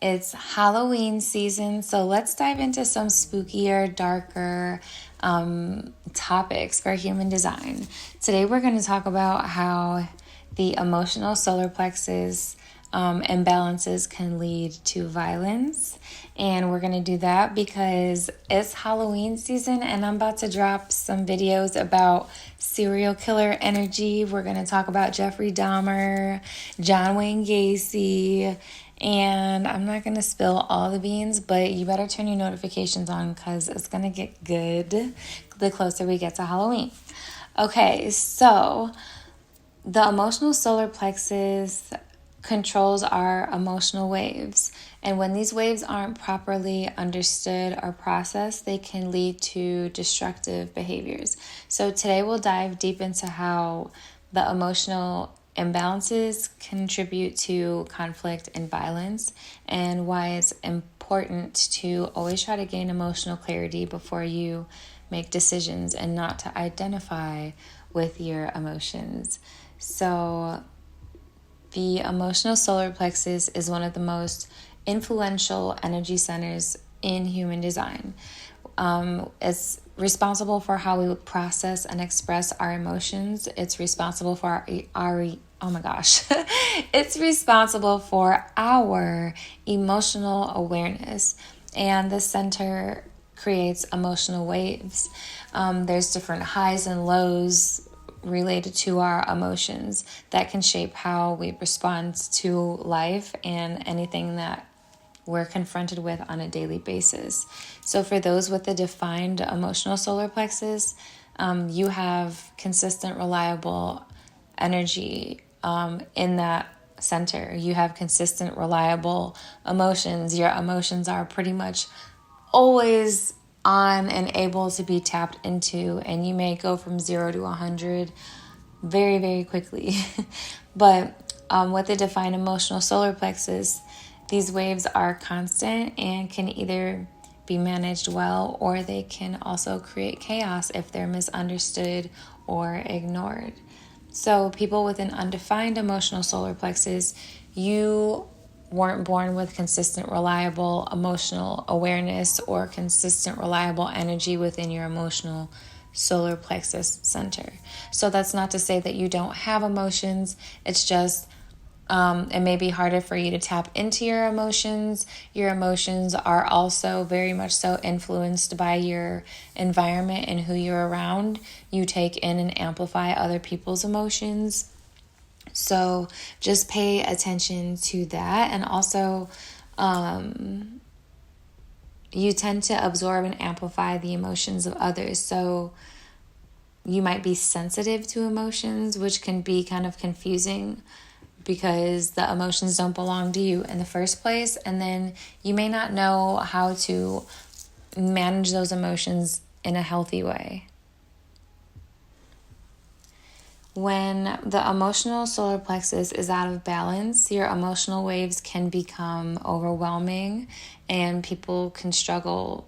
It's Halloween season, so let's dive into some spookier, darker topics for human design. Today, we're going to talk about how the emotional solar plexus imbalances can lead to violence. And we're going to do that because it's Halloween season and I'm about to drop some videos about serial killer energy. We're going to talk about Jeffrey Dahmer, John Wayne Gacy, and I'm not going to spill all the beans, but you better turn your notifications on because it's going to get good the closer we get to Halloween. Okay, so the emotional solar plexus controls our emotional waves. And when these waves aren't properly understood or processed, they can lead to destructive behaviors. So today we'll dive deep into how the emotional imbalances contribute to conflict and violence, and why it's important to always try to gain emotional clarity before you make decisions and not to identify with your emotions. So the emotional solar plexus is one of the most influential energy centers in human design. It's responsible for how we process and express our emotions. It's responsible for it's responsible for our emotional awareness. And the center creates emotional waves. There's different highs and lows related to our emotions that can shape how we respond to life and anything that we're confronted with on a daily basis. So for those with the defined emotional solar plexus, you have consistent, reliable energy in that center. You have consistent, reliable emotions. Your emotions are pretty much always on and able to be tapped into, and you may go from 0 to 100 very, very quickly. But with the defined emotional solar plexus, these waves are constant and can either be managed well, or they can also create chaos if they're misunderstood or ignored. So people with an undefined emotional solar plexus, you weren't born with consistent, reliable emotional awareness or consistent, reliable energy within your emotional solar plexus center. So that's not to say that you don't have emotions. It's just it may be harder for you to tap into your emotions. Your emotions are also very much so influenced by your environment and who you're around. You take in and amplify other people's emotions. So just pay attention to that. And also, you tend to absorb and amplify the emotions of others. So you might be sensitive to emotions, which can be kind of confusing because the emotions don't belong to you in the first place. And then you may not know how to manage those emotions in a healthy way. When the emotional solar plexus is out of balance, your emotional waves can become overwhelming and people can struggle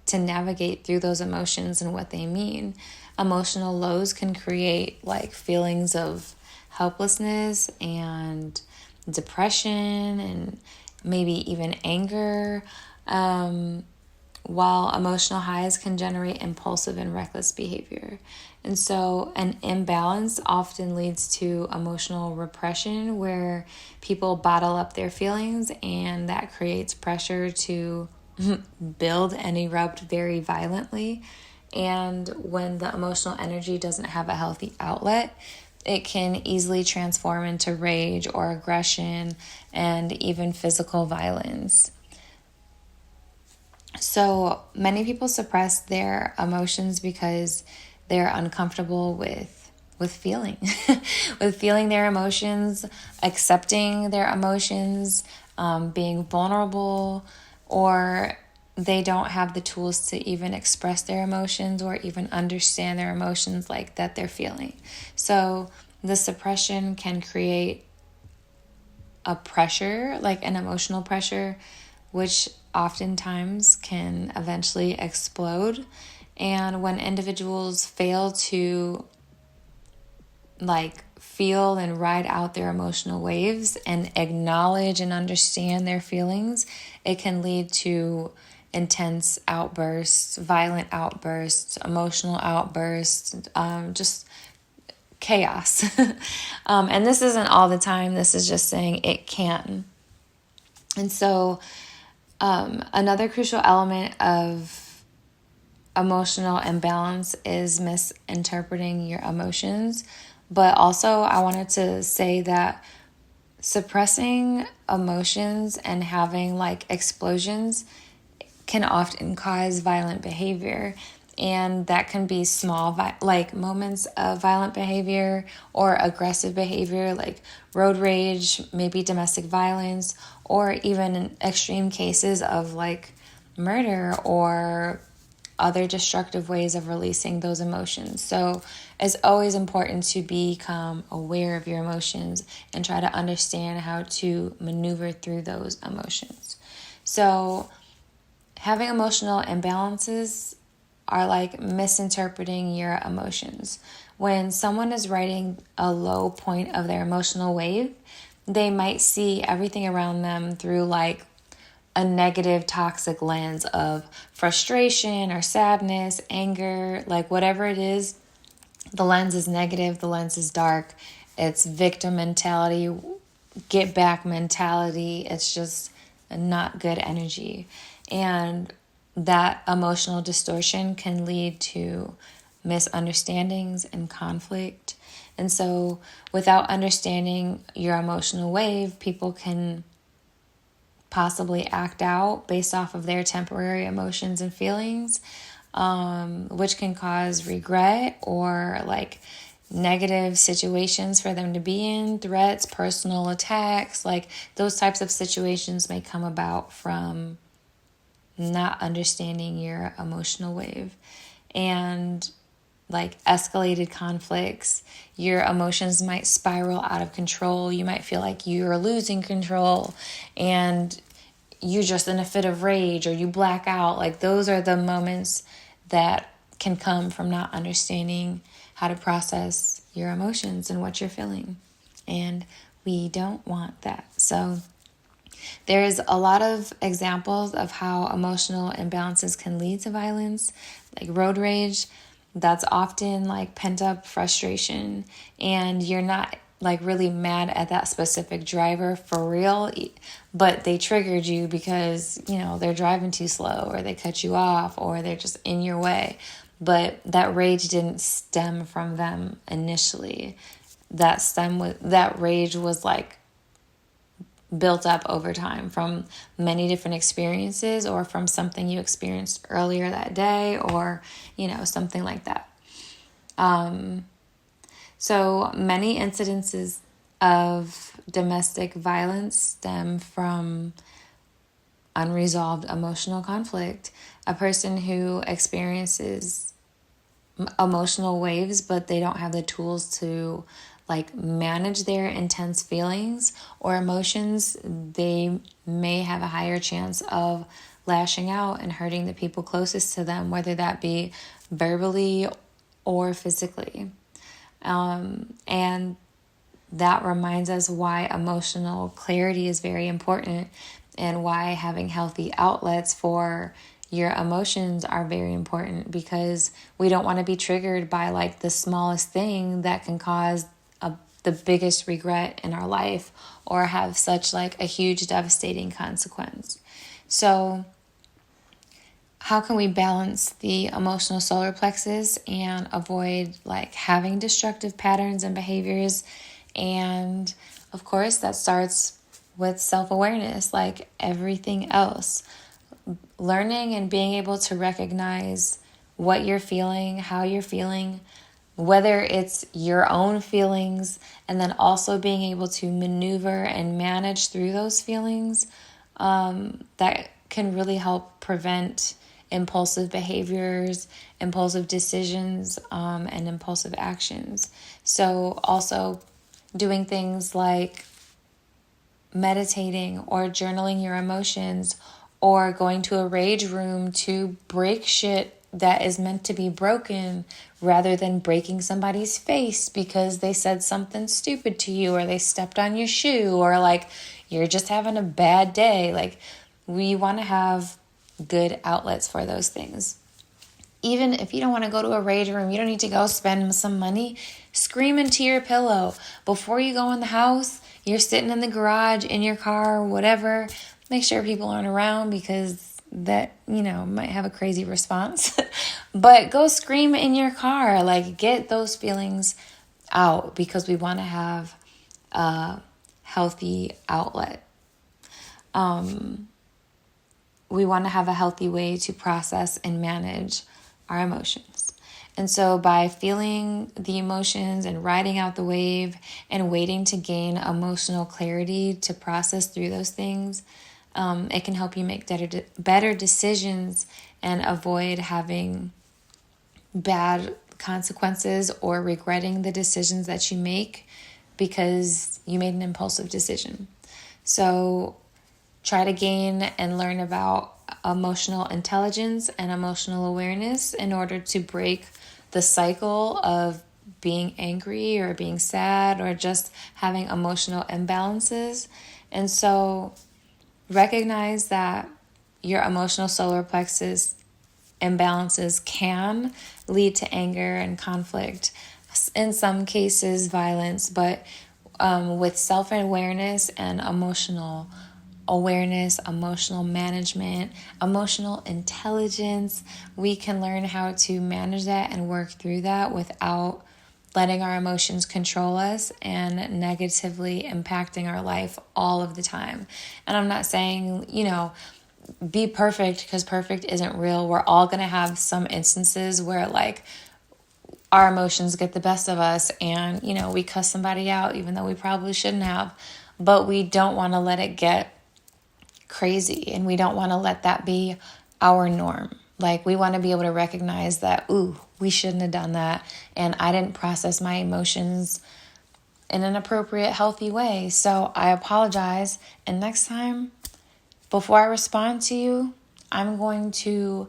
to navigate through those emotions and what they mean. Emotional lows can create feelings of helplessness and depression and maybe even anger, while emotional highs can generate impulsive and reckless behavior. And so an imbalance often leads to emotional repression, where people bottle up their feelings, and that creates pressure to build and erupt very violently. And when the emotional energy doesn't have a healthy outlet, it can easily transform into rage or aggression and even physical violence. So many people suppress their emotions because they're uncomfortable with feeling, with feeling their emotions, accepting their emotions, being vulnerable, or they don't have the tools to even express their emotions or even understand their emotions that they're feeling. So the suppression can create a pressure, an emotional pressure, which oftentimes can eventually explode. And when individuals fail to like feel and ride out their emotional waves and acknowledge and understand their feelings, it can lead to intense outbursts, violent outbursts, emotional outbursts, just chaos. And this isn't all the time. This is just saying it can. And so another crucial element of emotional imbalance is misinterpreting your emotions. But also, I wanted to say that suppressing emotions and having like explosions can often cause violent behavior. And that can be small, like moments of violent behavior or aggressive behavior, like road rage, maybe domestic violence, or even in extreme cases of like murder or other destructive ways of releasing those emotions. So it's always important to become aware of your emotions and try to understand how to maneuver through those emotions. So having emotional imbalances are like misinterpreting your emotions. When someone is riding a low point of their emotional wave, they might see everything around them through like a negative, toxic lens of frustration or sadness, anger, like whatever it is. The lens is negative, the lens is dark. It's victim mentality, get back mentality. It's just not good energy. And that emotional distortion can lead to misunderstandings and conflict. And so, without understanding your emotional wave, people can possibly act out based off of their temporary emotions and feelings, which can cause regret or like negative situations for them to be in, threats, personal attacks. Like those types of situations may come about from not understanding your emotional wave. And like escalated conflicts, your emotions might spiral out of control. You might feel like you're losing control and you're just in a fit of rage or you black out. Like those are the moments that can come from not understanding how to process your emotions and what you're feeling. And we don't want that. So there's a lot of examples of how emotional imbalances can lead to violence, like road rage. That's often like pent up frustration, and you're not like really mad at that specific driver for real, but they triggered you because, you know, they're driving too slow or they cut you off or they're just in your way. But that rage didn't stem from them initially. That rage was like built up over time from many different experiences or from something you experienced earlier that day or, you know, something like that. So many incidences of domestic violence stem from unresolved emotional conflict. A person who experiences emotional waves, but they don't have the tools to like manage their intense feelings or emotions, they may have a higher chance of lashing out and hurting the people closest to them, whether that be verbally or physically. And that reminds us why emotional clarity is very important and why having healthy outlets for your emotions are very important, because we don't want to be triggered by like the smallest thing that can cause the biggest regret in our life or have such like a huge devastating consequence. So how can we balance the emotional solar plexus and avoid like having destructive patterns and behaviors? And of course, that starts with self-awareness, like everything else. Learning and being able to recognize what you're feeling, how you're feeling, whether it's your own feelings, and then also being able to maneuver and manage through those feelings, that can really help prevent impulsive behaviors, impulsive decisions, and impulsive actions. So also doing things like meditating or journaling your emotions or going to a rage room to break shit that is meant to be broken, rather than breaking somebody's face because they said something stupid to you, or they stepped on your shoe, or like you're just having a bad day. Like, we want to have good outlets for those things. Even if you don't want to go to a rage room, you don't need to go spend some money. Scream into your pillow. Before you go in the house, you're sitting in the garage, in your car, whatever. Make sure people aren't around, because that, might have a crazy response. But go scream in your car. Like, get those feelings out, because we want to have a healthy outlet. We want to have a healthy way to process and manage our emotions. And so by feeling the emotions and riding out the wave and waiting to gain emotional clarity to process through those things, it can help you make better decisions and avoid having bad consequences or regretting the decisions that you make because you made an impulsive decision. So try to gain and learn about emotional intelligence and emotional awareness in order to break the cycle of being angry or being sad or just having emotional imbalances. And so recognize that your emotional solar plexus imbalances can lead to anger and conflict, in some cases violence, but with self-awareness and emotional awareness, emotional management, emotional intelligence, we can learn how to manage that and work through that without letting our emotions control us and negatively impacting our life all of the time. And I'm not saying, be perfect, because perfect isn't real. We're all going to have some instances where like our emotions get the best of us and, we cuss somebody out even though we probably shouldn't have, but we don't want to let it get crazy, and we don't want to let that be our norm. Like, we want to be able to recognize that, we shouldn't have done that, and I didn't process my emotions in an appropriate, healthy way, so I apologize, and next time, before I respond to you, I'm going to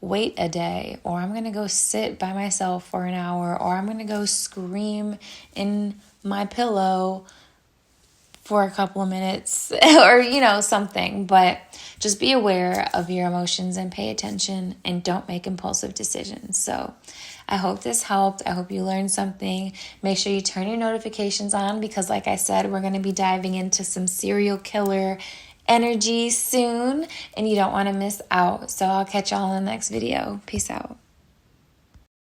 wait a day, or I'm going to go sit by myself for an hour, or I'm going to go scream in my pillow for a couple of minutes or, something. But just be aware of your emotions and pay attention and don't make impulsive decisions. So I hope this helped. I hope you learned something. Make sure you turn your notifications on, because like I said, we're going to be diving into some serial killer energy soon and you don't want to miss out. So I'll catch y'all in the next video. Peace out.